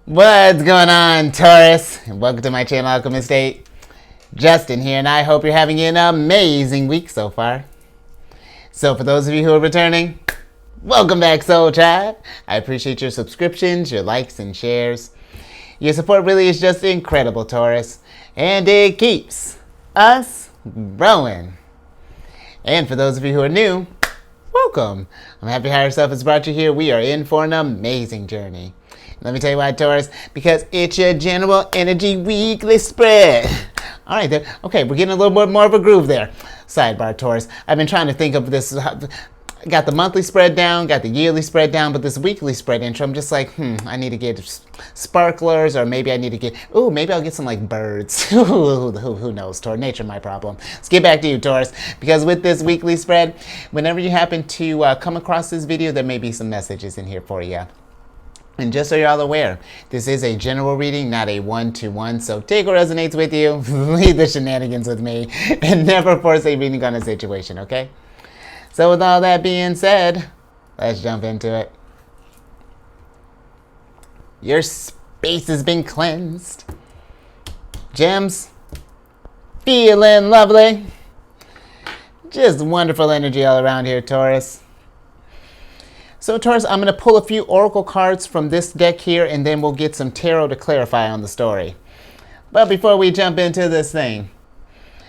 What's going on, Taurus? Welcome to my channel, Alchemist. Justin here, and I hope you're having an amazing week so far. So for those of you who are returning, welcome back, Soul Tribe. I appreciate your subscriptions, your likes, and shares. Your support really is just incredible, Taurus, and it keeps us growing. And for those of you who are new, welcome. I'm happy Higher Self has brought you here. We are in for an amazing journey. Let me tell you why, Taurus, because it's your general energy weekly spread. All right, there. Okay, we're getting a little bit more of a groove there. Sidebar, Taurus. I've been trying to think of this. Got the monthly spread down, got the yearly spread down, but this weekly spread intro, I'm just like, I need to get sparklers, or maybe I need to get, maybe I'll get some like birds. Who knows, Taurus? Nature, my problem. Let's get back to you, Taurus, because with this weekly spread, whenever you happen to come across this video, there may be some messages in here for you. And just so you're all aware, this is a general reading, not a one-to-one, so take what resonates with you, leave the shenanigans with me, and never force a reading on a situation, okay? So with all that being said, let's jump into it. Your space has been cleansed. Gems, feeling lovely. Just wonderful energy all around here, Taurus. So Taurus, I'm going to pull a few oracle cards from this deck here, and then we'll get some tarot to clarify on the story. But before we jump into this thing,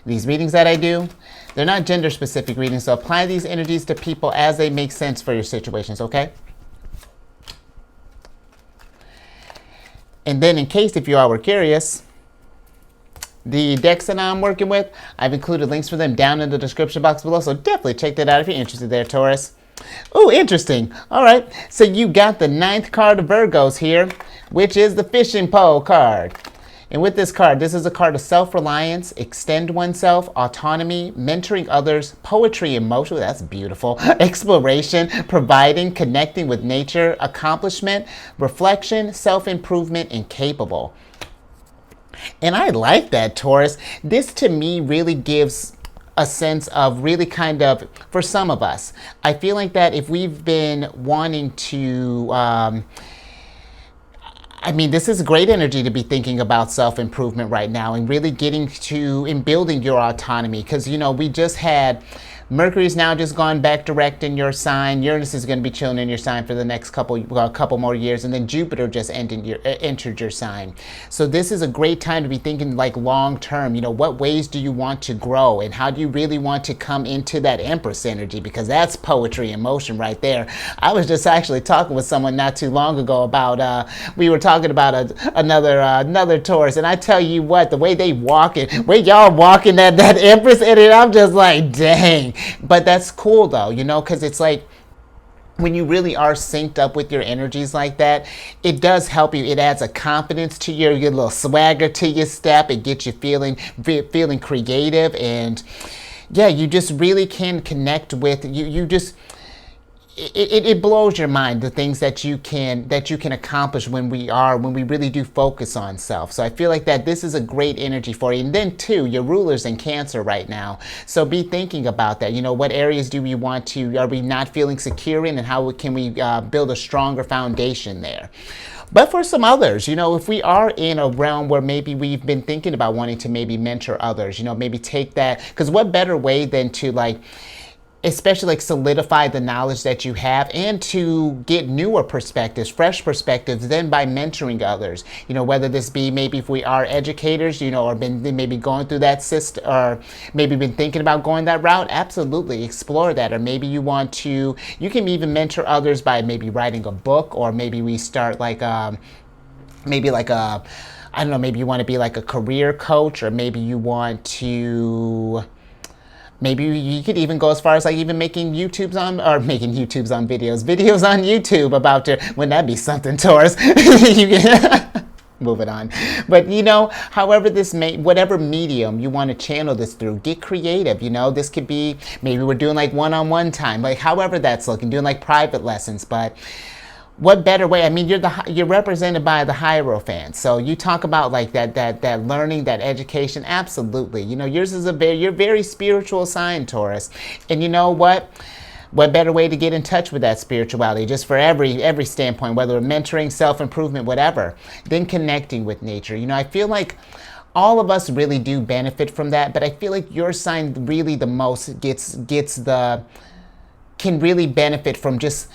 these readings that I do, they're not gender specific readings, so apply these energies to people as they make sense for your situations, okay? And then in case if you all were curious, the decks that I'm working with, I've included links for them down in the description box below, so definitely check that out if you're interested there, Taurus. Oh, interesting. All right. So you got the 9th card of Virgos here, which is the fishing pole card. And with this card, this is a card of self-reliance, extend oneself, autonomy, mentoring others, poetry, emotion, that's beautiful, exploration, providing, connecting with nature, accomplishment, reflection, self-improvement, and capable. And I like that, Taurus. This to me really gives a sense of really kind of, for some of us, I feel like that if we've been wanting to, this is great energy to be thinking about self-improvement right now and really getting to and building your autonomy, because, we just had Mercury's now just gone back direct in your sign. Uranus is going to be chilling in your sign for the next couple more years, and then Jupiter just entered your sign. So this is a great time to be thinking like long term. What ways do you want to grow, and how do you really want to come into that Empress energy? Because that's poetry in motion right there. I was just actually talking with someone not too long ago about we were talking about another Taurus, and I tell you what, the way they walk it, way y'all walking that Empress energy, I'm just like, dang. But that's cool though, because it's like when you really are synced up with your energies like that, it does help you. It adds a confidence to your little swagger to your step. It gets you feeling creative, and yeah, you just really can connect with you. It blows your mind, the things that you can accomplish when we really do focus on self. So I feel like that this is a great energy for you. And then too, your ruler's in Cancer right now, so be thinking about that. What areas do we want to, are we not feeling secure in, and how can we build a stronger foundation there? But for some others, if we are in a realm where maybe we've been thinking about wanting to maybe mentor others, maybe take that, because what better way than to especially solidify the knowledge that you have, and to get newer perspectives, fresh perspectives, than by mentoring others. Whether this be maybe if we are educators, or been maybe going through that system, or maybe been thinking about going that route, absolutely explore that. Or maybe you can even mentor others by maybe writing a book, or maybe we start maybe you want to be like a career coach, or maybe you want to, maybe you could even go as far as making videos on YouTube about wouldn't that be something, Taurus? Moving on. But however whatever medium you want to channel this through, get creative. This could be, maybe we're doing one-on-one time, however that's looking, doing private lessons. But what better way? You're represented by the Hierophant. So you talk about that learning, that education. Absolutely. Yours is you're very spiritual sign, Taurus. And you know what? what better way to get in touch with that spirituality, just for every standpoint, whether mentoring, self-improvement, whatever, than connecting with nature. You know, I feel like all of us really do benefit from that, but I feel like your sign really the most can really benefit from just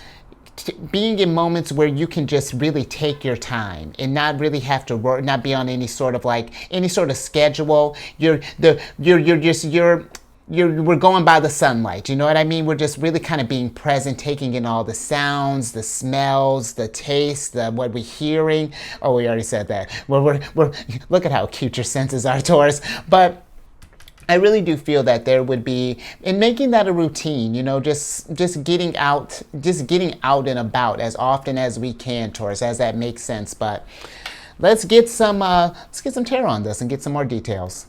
being in moments where you can just really take your time and not really have to work, not be on any sort of schedule. We're going by the sunlight, you know what I mean? We're just really kind of being present, taking in all the sounds, the smells, the taste, what we're hearing. Oh, we already said that. We're look at how cute your senses are, Taurus. But I really do feel that there would be, in making that a routine, you know, just getting out and about as often as we can, Taurus, as that makes sense. But let's get some tarot on this and get some more details.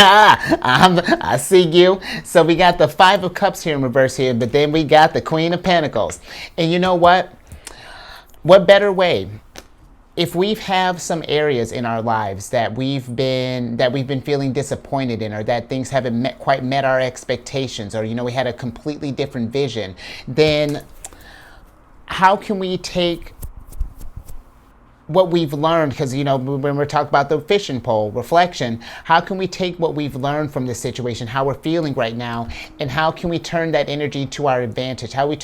I see you. So we got the Five of Cups here in reverse here, but then we got the Queen of Pentacles. And you know what? What better way? If we have some areas in our lives that we've been feeling disappointed in, or that things haven't quite met our expectations, or, you know, we had a completely different vision, then how can we take what we've learned? Because, you know, when we're talking about the fishing pole reflection, how can we take what we've learned from this situation, how we're feeling right now, and how can we turn that energy to our advantage? How do we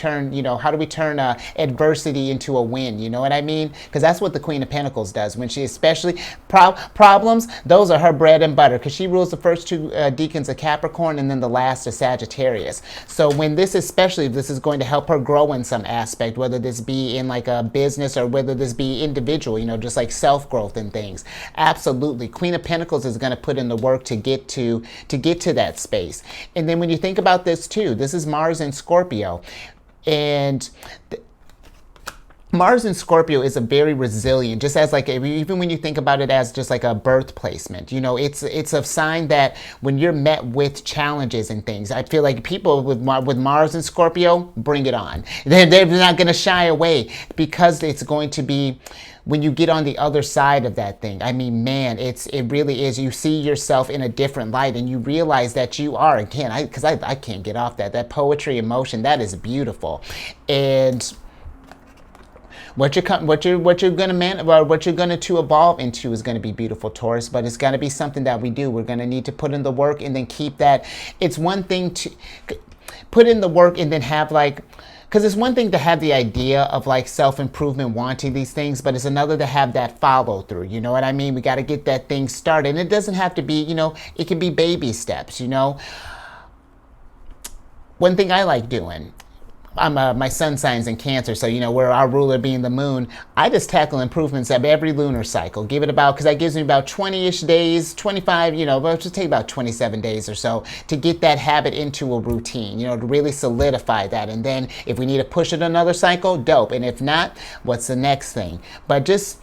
turn adversity into a win? You know what I mean? Because that's what the Queen of Pentacles does. When she, especially problems, those are her bread and butter, because she rules the first two decans of Capricorn and then the last of Sagittarius. So when this is going to help her grow in some aspect, whether this be in like a business or whether this be individual, you know, just like self-growth and things. Absolutely. Queen of Pentacles is going to put in the work to get to that space. And then when you think about this too, this is Mars in Scorpio. And Mars in Scorpio is a very resilient, just as like, even when you think about it as just like a birth placement, you know, it's a sign that when you're met with challenges and things, I feel like people with Mars in Scorpio, bring it on. They're not going to shy away, because it's going to be, when you get on the other side of that thing, I mean, man, it really is. You see yourself in a different light, and you realize that you are, again, because I can't get off that poetry emotion, that is beautiful. And what you're gonna to evolve into is gonna be beautiful, Taurus. But it's gonna be something that we do. We're gonna need to put in the work and then keep that. It's one thing to put in the work and then have like, because it's one thing to have the idea of like self-improvement, wanting these things, but it's another to have that follow through. You know what I mean? We got to get that thing started. And it doesn't have to be, you know, it can be baby steps, you know. One thing I like doing, my sun sign's in Cancer, so, you know, where our ruler being the moon, I just tackle improvements of every lunar cycle. Give it about, because that gives me about 20-ish days, 25, you know, but it'll just take about 27 days or so to get that habit into a routine, you know, to really solidify that. And then if we need to push it another cycle, dope. And if not, what's the next thing? But just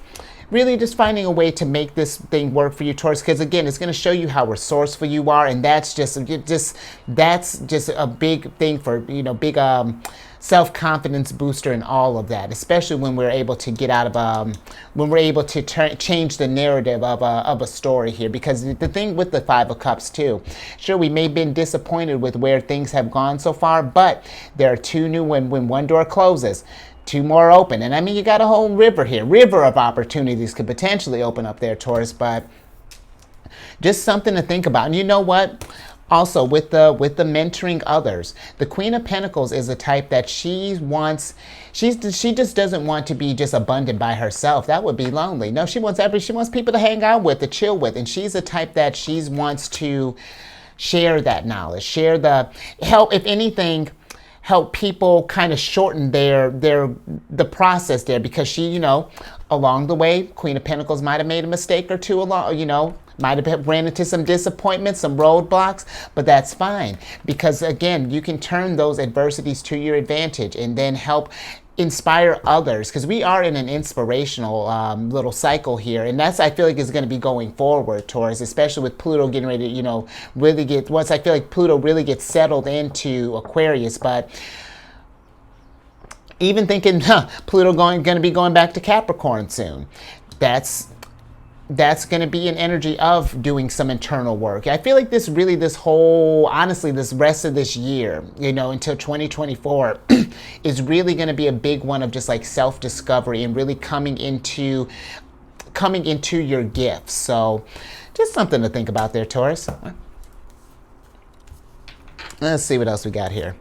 really just finding a way to make this thing work for you, Taurus, because again, it's going to show you how resourceful you are, and that's just a big thing for, you know, big self-confidence booster and all of that, especially when we're able to get out of when we're able to change the narrative of a story here. Because the thing with the Five of Cups too, sure, we may have been disappointed with where things have gone so far, but there are two new, when one door closes, two more open. And I mean, you got a whole river here. River of opportunities could potentially open up there, Taurus, but just something to think about. And you know what? Also, with the mentoring others, the Queen of Pentacles is a type that she just doesn't want to be just abundant by herself. That would be lonely. No, she wants people to hang out with, to chill with. And she's a type that she wants to share that knowledge, share the help, if anything, help people kind of shorten the process there, because she, you know, along the way, Queen of Pentacles might have made a mistake or two along, you know, might have ran into some disappointments, some roadblocks, but that's fine, because again, you can turn those adversities to your advantage and then help inspire others, because we are in an inspirational little cycle here, and that's, I feel like, is going to be going forward, Taurus, especially with Pluto getting ready to, you know, really get, once I feel like Pluto really gets settled into Aquarius. But Even thinking, Pluto going to be going back to Capricorn soon. That's going to be an energy of doing some internal work. I feel like this whole, honestly, this rest of this year, until 2024 is really going to be a big one of just like self-discovery and really coming into your gifts. So just something to think about there, Taurus. Let's see what else we got here.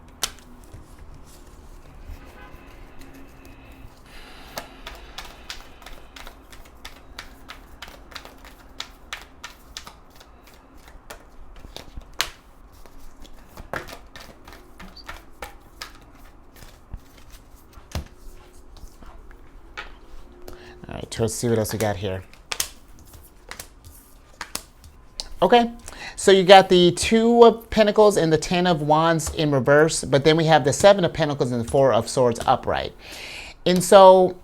All right, let's see what else we got here. Okay, so you got the Two of Pentacles and the Ten of Wands in reverse, but then we have the Seven of Pentacles and the Four of Swords upright. And so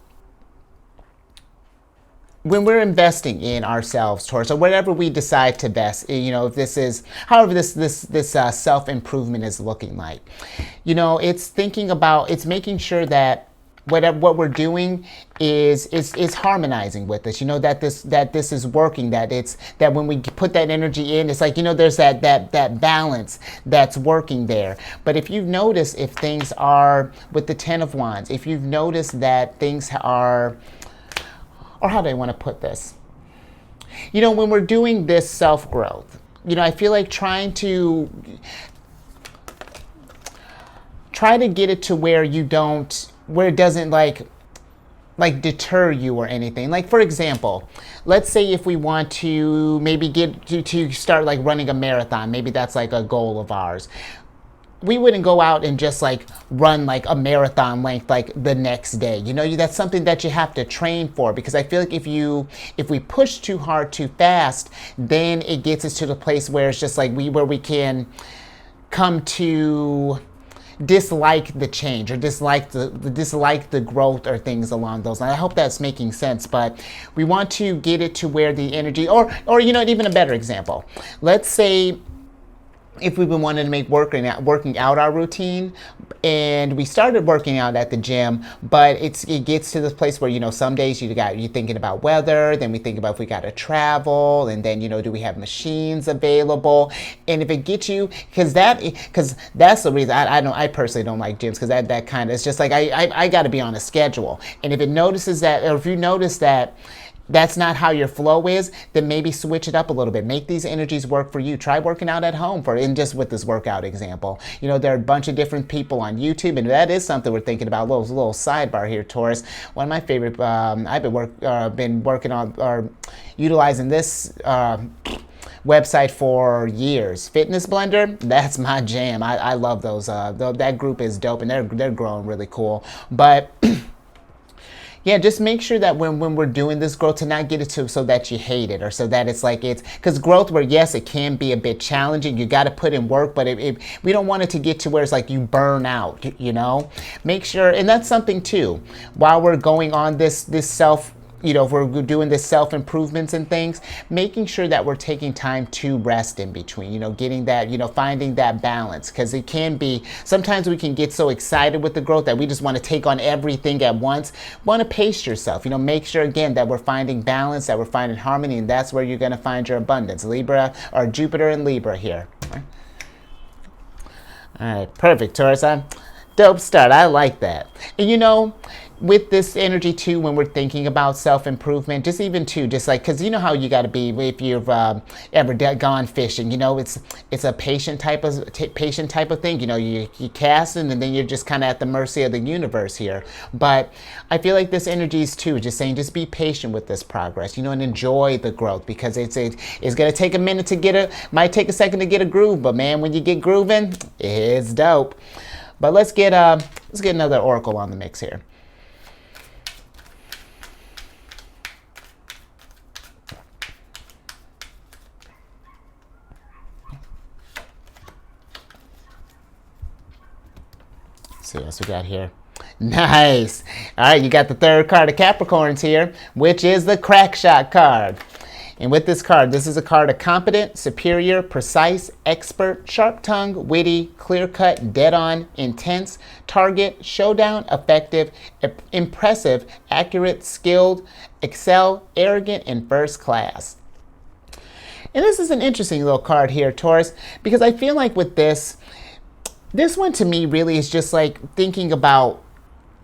when we're investing in ourselves, Taurus, or whatever we decide to invest, if this is, however this self-improvement is looking like, it's making sure that what we're doing is harmonizing with us. That this is working. That when we put that energy in, it's like there's that balance that's working there. But if you've noticed, if things are with the Ten of Wands, if you've noticed that things are, or how do I want to put this? When we're doing this self-growth, I feel like try to get it to where it doesn't like deter you or anything. Like, for example, let's say if we want to maybe get to start like running a marathon, maybe that's like a goal of ours. We wouldn't go out and just like run like a marathon length like the next day. That's something that you have to train for, because I feel like if we push too hard too fast, then it gets us to the place where it's just like where we can come to dislike the change or dislike the growth or things along those lines. I hope that's making sense, but we want to get it to where the energy, or even a better example. Let's say if we've been wanting to make working out our routine, and we started working out at the gym, but it gets to this place where some days you're thinking about weather, then we think about if we got to travel, and then do we have machines available? And if it gets you, because that's the reason I personally don't like gyms, because that kind of, it's just like I got to be on a schedule, and if it notices that, or if you notice that that's not how your flow is, then maybe switch it up a little bit. Make these energies work for you. Try working out at home just with this workout example. There are a bunch of different people on YouTube, and that is something we're thinking about. Little sidebar here, Taurus. One of my favorite, I've been working on or utilizing this website for years. Fitness Blender, that's my jam. I love those. That group is dope, and they're growing really cool. But yeah, just make sure that when we're doing this growth, to not get it to so that you hate it, or so that it's because growth, where yes, it can be a bit challenging, you got to put in work, but we don't want it to get to where it's like you burn out, Make sure, and that's something too, while we're going on this self, if we're doing this self-improvements and things, making sure that we're taking time to rest in between, getting that, finding that balance, because it can be, sometimes we can get so excited with the growth that we just want to take on everything at once. Want to pace yourself, make sure again that we're finding balance, that we're finding harmony, and that's where you're going to find your abundance. Libra, or Jupiter and Libra here. All right, perfect, Taurus. Dope start. I like that. And with this energy too, when we're thinking about self-improvement, just like, because how you got to be if you've ever gone fishing, it's a patient type of thing. You cast and then you're just kind of at the mercy of the universe here. But I feel like this energy is too, just saying, just be patient with this progress, and enjoy the growth, because it's going to take a minute to might take a second to get a groove, but man, when you get grooving, it's dope. But let's get another oracle on the mix here. Let's see what else we got here. Nice. All right, you got the third card of Capricorns here, which is the crack shot card. And with this card, this is a card of competent, superior, precise, expert, sharp-tongued, witty, clear-cut, dead-on, intense, target, showdown, effective, impressive, accurate, skilled, excel, arrogant, and first class. And this is an interesting little card here, Taurus, because I feel like with this one to me really is just like thinking about,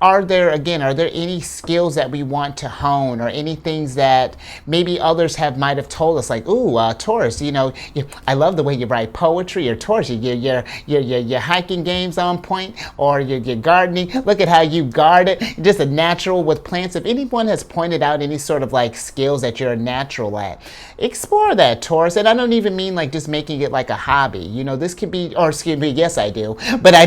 are there any skills that we want to hone, or any things that maybe others might have told us, like, ooh, Taurus, I love the way you write poetry, or Taurus, your hiking game's on point, or your gardening, look at how you guard it, just a natural with plants. If anyone has pointed out any sort of like skills that you're a natural at, explore that, Taurus. And I don't even mean like just making it like a hobby. This could be, or excuse me, yes I do, but I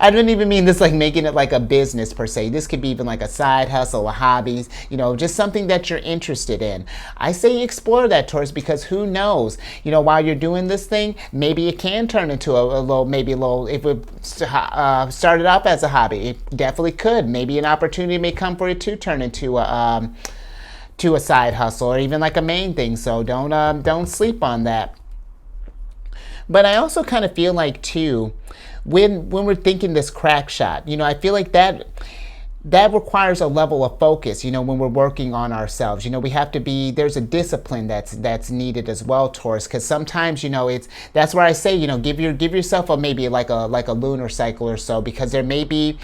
don't even mean this like making it like a business per se. This could be even like a side hustle, a hobbies, just something that you're interested in. I say explore that, Taurus, because who knows, while you're doing this thing, maybe it can turn into a little, if it started off as a hobby, it definitely could. Maybe an opportunity may come for it to turn into a side hustle, or even like a main thing. So don't sleep on that. But I also kind of feel like too, when we're thinking this crack shot, I feel like that requires a level of focus, when we're working on ourselves. We have to be, there's a discipline that's needed as well, Taurus, because sometimes, that's where I say, give yourself maybe like a lunar cycle or so, because there may be,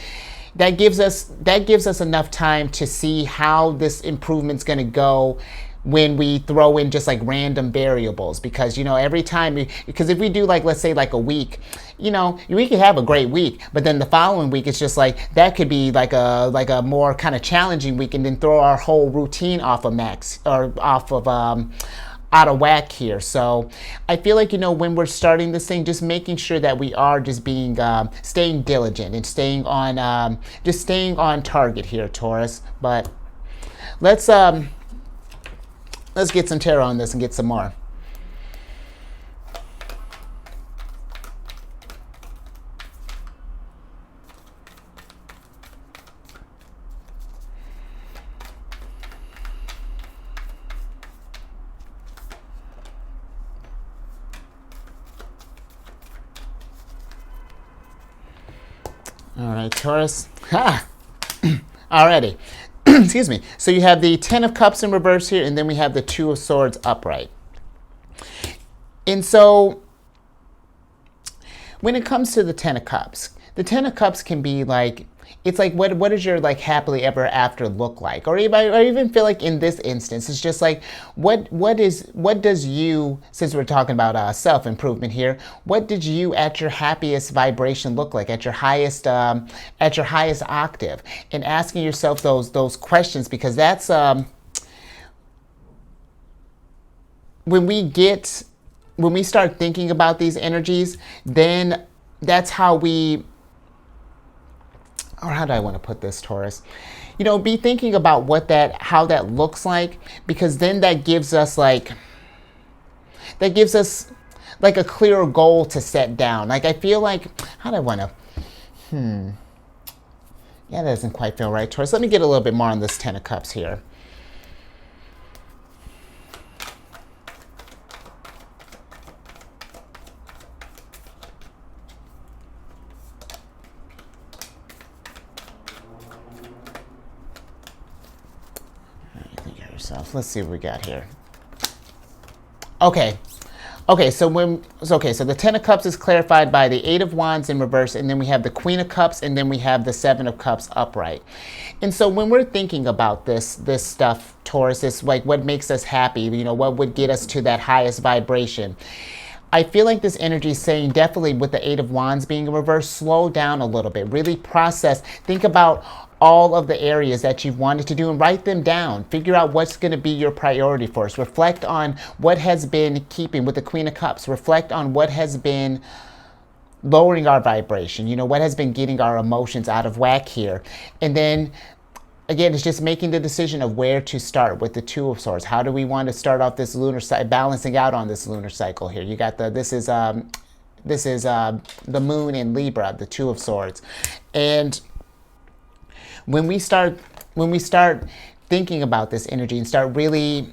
that gives us enough time to see how this improvement's going to go when we throw in just like random variables. Because every time because if we do like, let's say like a week, we could have a great week, but then the following week it's just like that could be like a more kind of challenging week, and then throw our whole routine off of out of whack here. So I feel like, when we're starting this thing, just making sure that we are just being staying diligent and staying on target here, Taurus. But let's get some tarot on this and get some more. All right, Taurus. Alrighty. Excuse me. So you have the Ten of Cups in reverse here, and then we have the Two of Swords upright. And so when it comes to the Ten of Cups can be like, it's like, what does your like happily ever after look like? Or even feel like in this instance, it's just like, what does you, since we're talking about self-improvement here, what did you at your happiest vibration look like, at your highest octave? And asking yourself those questions, because that's when we start thinking about these energies, then that's how we, or how do I want to put this, Taurus? Be thinking about how that looks like, because then that gives us like a clearer goal to set down. Like I feel like, how do I want to, yeah, that doesn't quite feel right, Taurus. Let me get a little bit more on this Ten of Cups here. Let's see what we got here. Okay, so the Ten of Cups is clarified by the Eight of Wands in reverse, and then we have the Queen of Cups, and then we have the Seven of Cups upright. And so when we're thinking about this stuff, Taurus, it's like what makes us happy, what would get us to that highest vibration. I feel like this energy is saying, definitely with the Eight of Wands being in reverse, slow down a little bit, really process, think about all of the areas that you've wanted to do and write them down. Figure out what's going to be your priority first. Reflect on what has been keeping, with the Queen of Cups, reflect on what has been lowering our vibration, what has been getting our emotions out of whack here. And then again, it's just making the decision of where to start with the Two of Swords. How do we want to start off this lunar cycle, balancing out on this lunar cycle here? You got this is the moon in Libra, the Two of Swords. And when we start thinking about this energy and start really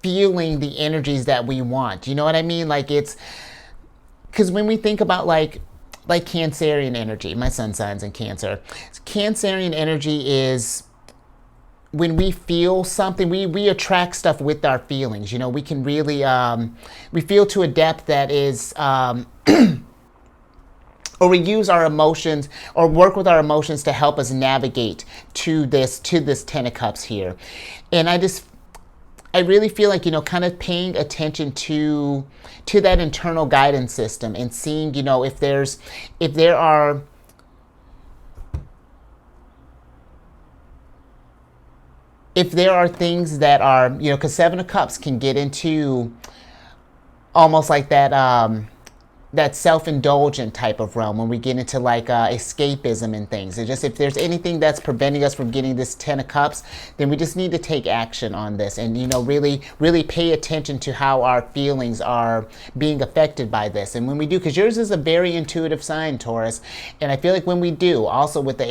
feeling the energies that we want. You know what I mean? Like, it's because when we think about like Cancerian energy, my sun sign's in Cancer. Cancerian energy is when we feel something, we attract stuff with our feelings. You know, we can really we feel to a depth that is or we use our emotions or work with our emotions to help us navigate to this Ten of Cups here. And I really feel like, you know, kind of paying attention to that internal guidance system and seeing, you know, if there are things that are, you know, because Seven of Cups can get into almost like that self-indulgent type of realm when we get into like escapism and things. It's just, if there's anything that's preventing us from getting this Ten of Cups, then we just need to take action on this and, you know, really pay attention to how our feelings are being affected by this. And when we do, because yours is a very intuitive sign, Taurus, and I feel like when we do, also with the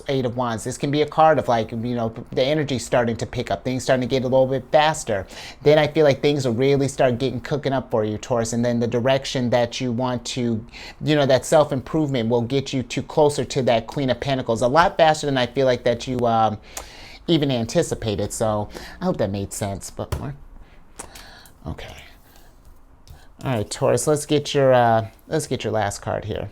Eight of Wands, this can be a card of like, you know, the energy starting to pick up, things starting to get a little bit faster. Then I feel like things will really start cooking up for you, Taurus, and then the direction that you want to, you know, that self-improvement will get you closer to that Queen of Pentacles a lot faster than I feel like that you even anticipated. So I hope that made sense. But okay, all right, Taurus, let's get your last card here.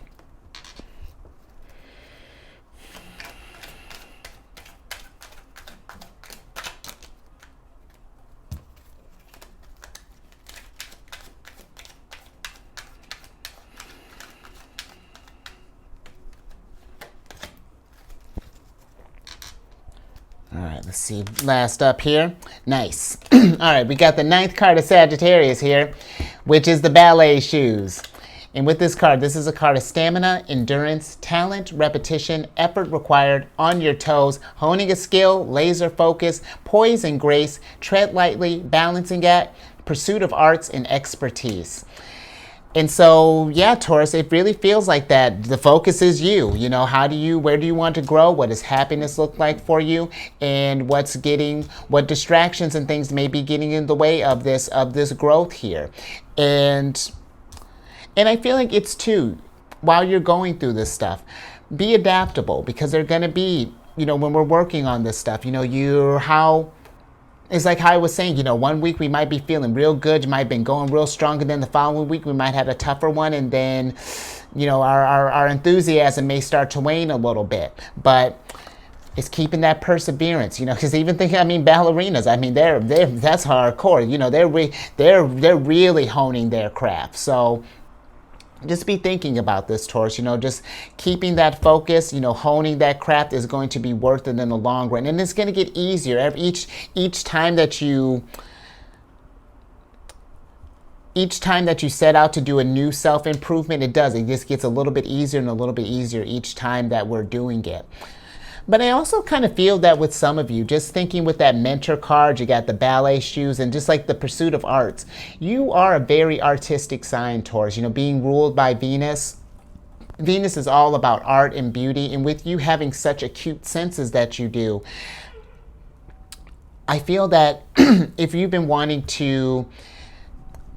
All right, let's see. Last up here. Nice. All right, we got the 9th card of Sagittarius here, which is the ballet shoes. And with this card, this is a card of stamina, endurance, talent, repetition, effort required, on your toes, honing a skill, laser focus, poise and grace, tread lightly, balancing act, pursuit of arts, and expertise. And so, yeah, Taurus, it really feels like that. The focus is you. You know, where do you want to grow? What does happiness look like for you? And what distractions and things may be getting in the way of this growth here. And I feel like it's too, while you're going through this stuff, be adaptable, because they're going to be, you know, when we're working on this stuff, you know, it's like how I was saying, you know, one week we might be feeling real good, you might have been going real strong, and then the following week we might have a tougher one, and then, you know, our enthusiasm may start to wane a little bit. But it's keeping that perseverance, you know, because even thinking, I mean, ballerinas, I mean, that's hardcore, you know, they're really honing their craft. So just be thinking about this, Taurus, you know, just keeping that focus, you know, honing that craft is going to be worth it in the long run. And it's going to get easier each time that you set out to do a new self-improvement. It just gets a little bit easier and a little bit easier each time that we're doing it. But I also kind of feel that with some of you, just thinking with that mentor card, you got the ballet shoes, and just like the pursuit of arts, you are a very artistic sign, Taurus. You know, being ruled by Venus. Venus is all about art and beauty, and with you having such acute senses that you do, I feel that if you've been wanting to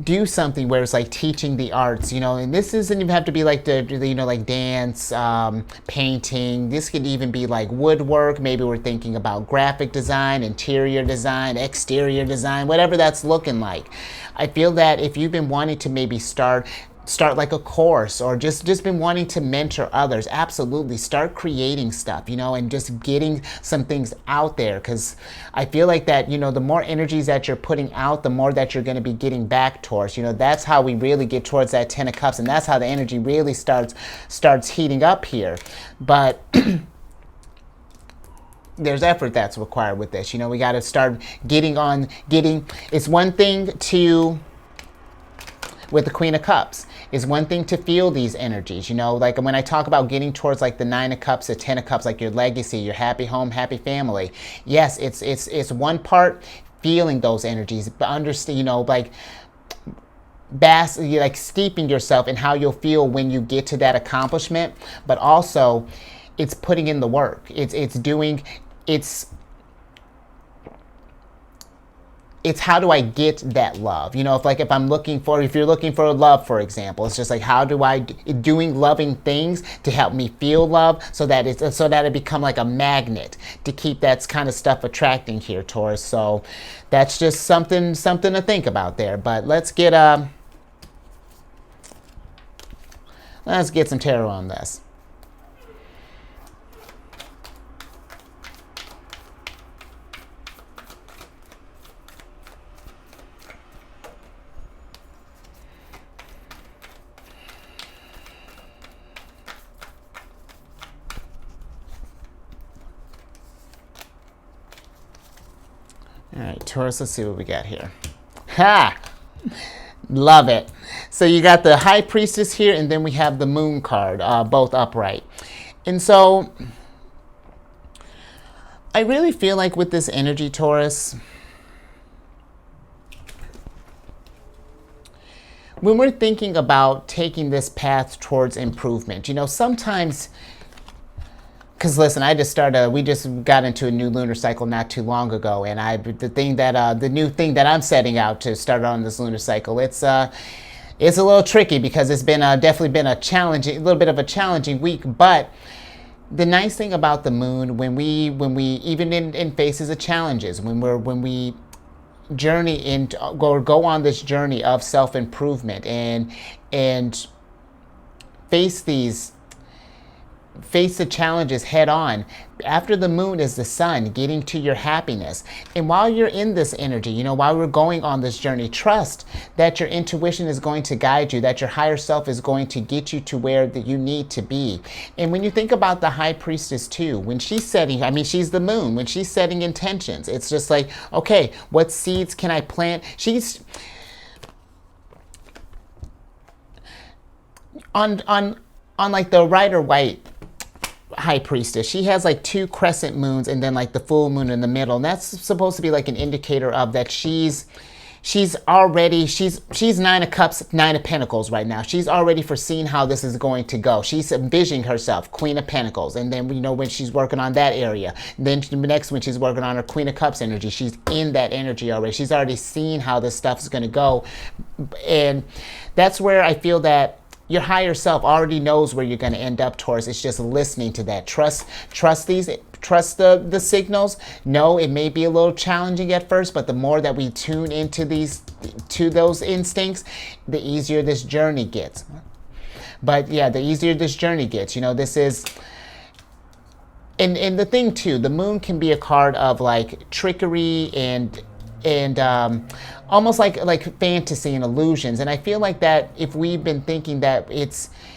do something where it's like teaching the arts, you know, and this doesn't even have to be like you know, like dance, painting. This could even be like woodwork. Maybe we're thinking about graphic design, interior design, exterior design, whatever that's looking like. I feel that if you've been wanting to maybe start like a course, or just been wanting to mentor others, absolutely start creating stuff, you know, and just getting some things out there, because I feel like that, you know, the more energies that you're putting out, the more that you're going to be getting back towards. You know, that's how we really get towards that 10 of Cups, and that's how the energy really starts heating up here. But there's effort that's required with this. You know, we got to start getting. It's one thing to, with the Queen of Cups, is one thing to feel these energies, you know, like when I talk about getting towards like the 9 of Cups, the 10 of Cups, like your legacy, your happy home, happy family. Yes, it's one part feeling those energies, but understand, you know, like like steeping yourself in how you'll feel when you get to that accomplishment, but also it's putting in the work. It's it's how do I get that love? You know, if you're looking for love, for example, it's just like, how do I, doing loving things to help me feel love so that it become like a magnet to keep that kind of stuff attracting here, Taurus. So that's just something to think about there. But let's get some tarot on this. All right, Taurus, let's see what we got here. Ha! Love it. So you got the High Priestess here, and then we have the Moon card, both upright. And so I really feel like with this energy, Taurus, when we're thinking about taking this path towards improvement, you know, sometimes, because listen, we just got into a new lunar cycle not too long ago, and the new thing that I'm setting out to start on this lunar cycle, it's a little tricky because it's been definitely been a little bit of a challenging week. But the nice thing about the moon, when we even in faces of challenges, when we journey into go on this journey of self-improvement and face the challenges head on. After the moon is the sun, getting to your happiness. And while you're in this energy, you know, while we're going on this journey, trust that your intuition is going to guide you, that your higher self is going to get you to where that you need to be. And when you think about the High Priestess too, when she's setting, I mean, she's the moon, when she's setting intentions, it's just like, okay, what seeds can I plant? She's on like the Rider-Waite High Priestess, she has like 2 crescent moons and then like the full moon in the middle, and that's supposed to be like an indicator of that she's 9 of Cups, 9 of Pentacles right now. She's already foreseen how this is going to go. She's envisioning herself Queen of Pentacles, and then, you know, when she's working on that area, then the next when she's working on her Queen of Cups energy, she's in that energy already. She's already seen how this stuff is going to go, and that's where I feel that your higher self already knows where you're going to end up, Taurus. It's just listening to that. Trust the signals. No, it may be a little challenging at first, but the more that we tune into those instincts, the easier this journey gets. But yeah, the easier this journey gets. You know, this is, and the thing too, the moon can be a card of like trickery and almost like fantasy and illusions. And I feel like that if we've been thinking that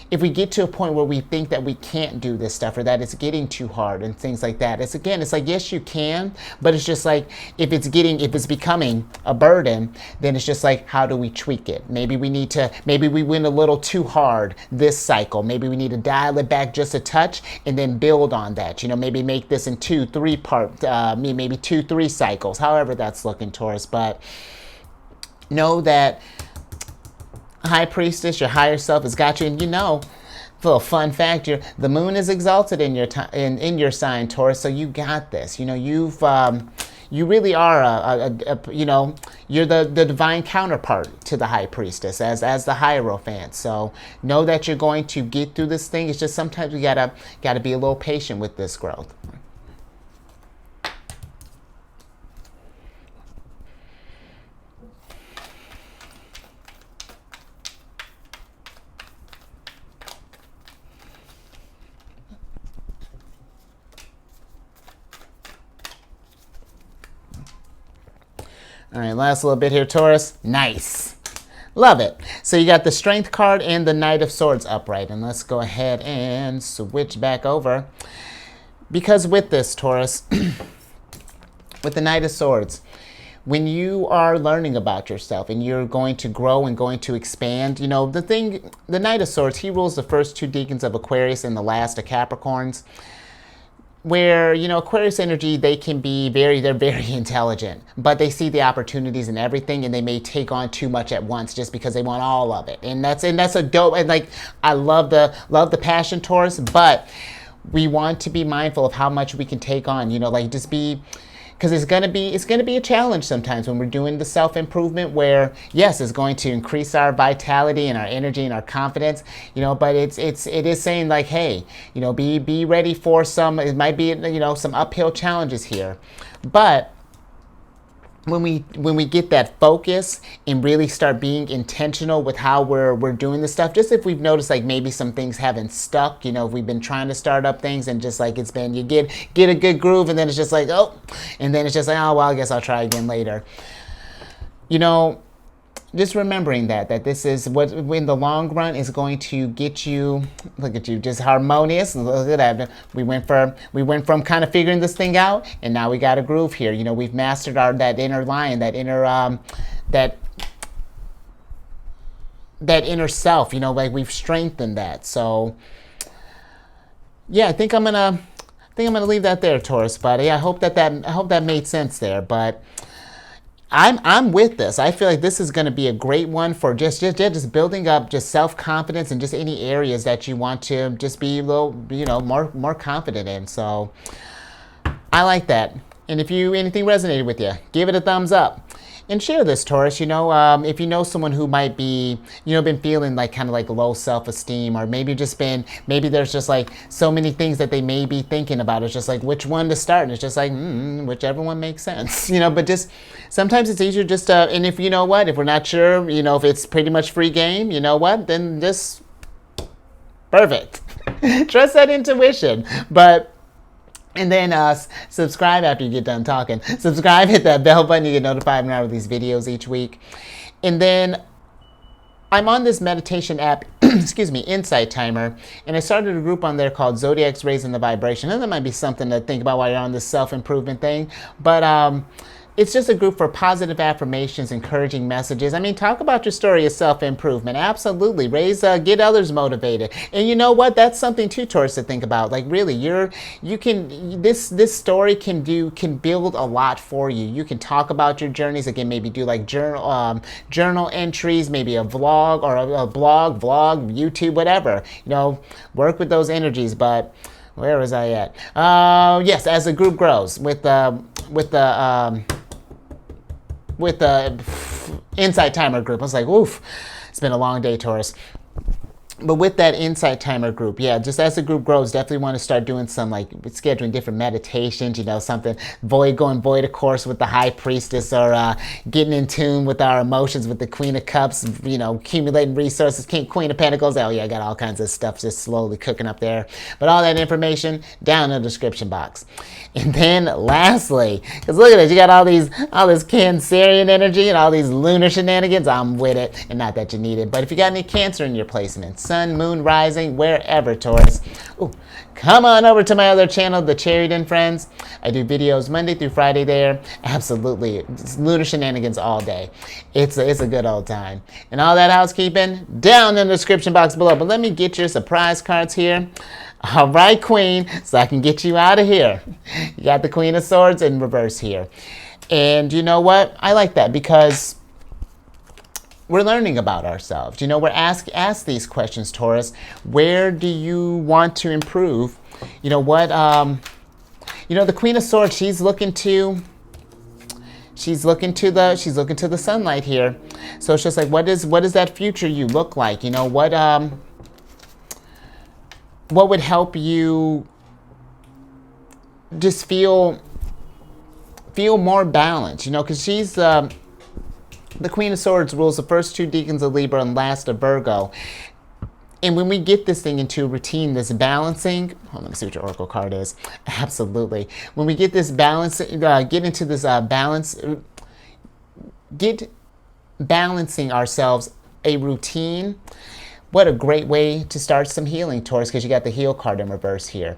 if we get to a point where we think that we can't do this stuff or that it's getting too hard and things like that, it's like, yes, you can, but it's just like, if it's becoming a burden, then it's just like, how do we tweak it? Maybe we went a little too hard this cycle. Maybe we need to dial it back just a touch and then build on that. You know, maybe make this in 2-3 part, maybe 2-3 cycles, however that's looking, Taurus. But know that High Priestess, your higher self, has got you. And you know, for a fun fact, the moon is exalted in your sign, Taurus. So you got this. You know, you really are you know, you're the divine counterpart to the High Priestess as the Hierophant. So know that you're going to get through this thing. It's just sometimes we gotta be a little patient with this growth. All right, last little bit here, Taurus. Nice. Love it. So you got the Strength card and the Knight of Swords upright. And let's go ahead and switch back over. Because with this, Taurus, with the Knight of Swords, when you are learning about yourself and you're going to grow and going to expand, you know, the Knight of Swords, he rules the first 2 decans of Aquarius and the last of Capricorns. Where, you know, Aquarius energy, they're very intelligent, but they see the opportunities in everything, and they may take on too much at once just because they want all of it. And that's a dope, and like, I love the passion, Taurus, but we want to be mindful of how much we can take on, you know, like just be because it's gonna be a challenge sometimes when we're doing the self-improvement, where yes, it's going to increase our vitality and our energy and our confidence, but it is saying like, hey, be ready for it might be, some uphill challenges here. But when we get that focus and really start being intentional with how we're doing this stuff, just if we've noticed like maybe some things haven't stuck, if we've been trying to start up things and just like it's been, you get a good groove and then it's just like, oh, and then it's just like, oh, well, I guess I'll try again later. Just remembering that this is what in the long run is going to get you, look at you, just harmonious. Look at that. We went from kind of figuring this thing out, and now we got a groove here. We've mastered that inner lion, that inner that inner self. Like we've strengthened that. So yeah, I think I'm gonna leave that there, Taurus. But yeah, I hope that made sense there. But I'm with this. I feel like this is going to be a great one for just building up just self-confidence in just any areas that you want to just be a little, more confident in. So I like that. And if anything resonated with you, give it a thumbs up. And share this, Taurus. If you know someone who might be, been feeling like kind of like low self-esteem, or maybe there's just like so many things that they may be thinking about. It's just like which one to start. And it's just like, whichever one makes sense, but just sometimes it's easier just to, and if if we're not sure, if it's pretty much free game, then just perfect. Trust that intuition. And then subscribe after you get done talking. Subscribe, hit that bell button. You get notified when I release videos each week. And then I'm on this meditation app, excuse me, Insight Timer. And I started a group on there called Zodiacs Raising the Vibration. And that might be something to think about while you're on this self-improvement thing. But it's just a group for positive affirmations, encouraging messages. I mean, talk about your story of self-improvement. Absolutely. Get others motivated. And you know what? That's something too, Taurus, to think about. Like really, this story can build a lot for you. You can talk about your journeys. Again, maybe do like journal entries, maybe a vlog or a blog, YouTube, whatever. Work with those energies. But where was I at? Yes, as the group grows with the Insight Timer group. I was like, oof, it's been a long day, Taurus. But with that Insight Timer group, yeah, just as the group grows, definitely want to start doing some like scheduling different meditations, something going void of course with the High Priestess, or getting in tune with our emotions with the Queen of Cups, accumulating resources, Queen of Pentacles. Oh yeah, I got all kinds of stuff just slowly cooking up there. But all that information down in the description box. And then lastly, because look at it, you got all this Cancerian energy and all these lunar shenanigans. I'm with it, and not that you need it, but if you got any Cancer in your placements, Sun, Moon, Rising, wherever, Taurus, come on over to my other channel, The Cherried Friends. I do videos Monday through Friday there. Absolutely, it's lunar shenanigans all day. It's a good old time. And all that housekeeping down in the description box below. But let me get your surprise cards here. All right, Queen, so I can get you out of here. You got the Queen of Swords in reverse here. And you know what? I like that because we're learning about ourselves. We're ask these questions, Taurus. Where do you want to improve? The Queen of Swords, she's looking to the sunlight here. So it's just like, what does that future you look like? What would help you just feel more balanced? Because she's the Queen of Swords rules the first two decans of Libra and last of Virgo. And when we get this thing into a routine, this balancing, hold on, let me see what your Oracle card is. Absolutely. When we get this balance, get into this balancing ourselves a routine. What a great way to start some healing, Taurus, because you got the Heal card in reverse here.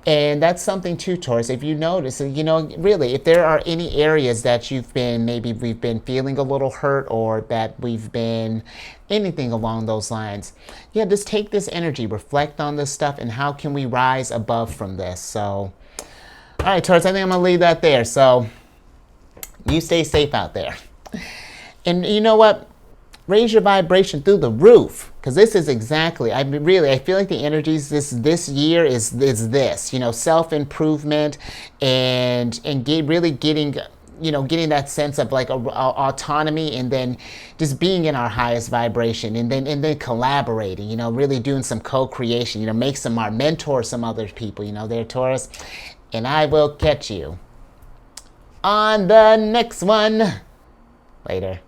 And that's something too, Taurus. If you notice, really, if there are any areas that we've been feeling a little hurt, or that we've been anything along those lines, yeah, just take this energy, reflect on this stuff, and how can we rise above from this? So, all right, Taurus, I think I'm going to leave that there. So, you stay safe out there. And you know what? Raise your vibration through the roof. because this is exactly, I mean, really, I feel like the energies this year is this, you know, self-improvement and really getting, you know, getting that sense of like a autonomy, and then just being in our highest vibration, and then collaborating, you know, really doing some co-creation, you know, mentor some other people, you know, there, Taurus. And I will catch you on the next one. Later.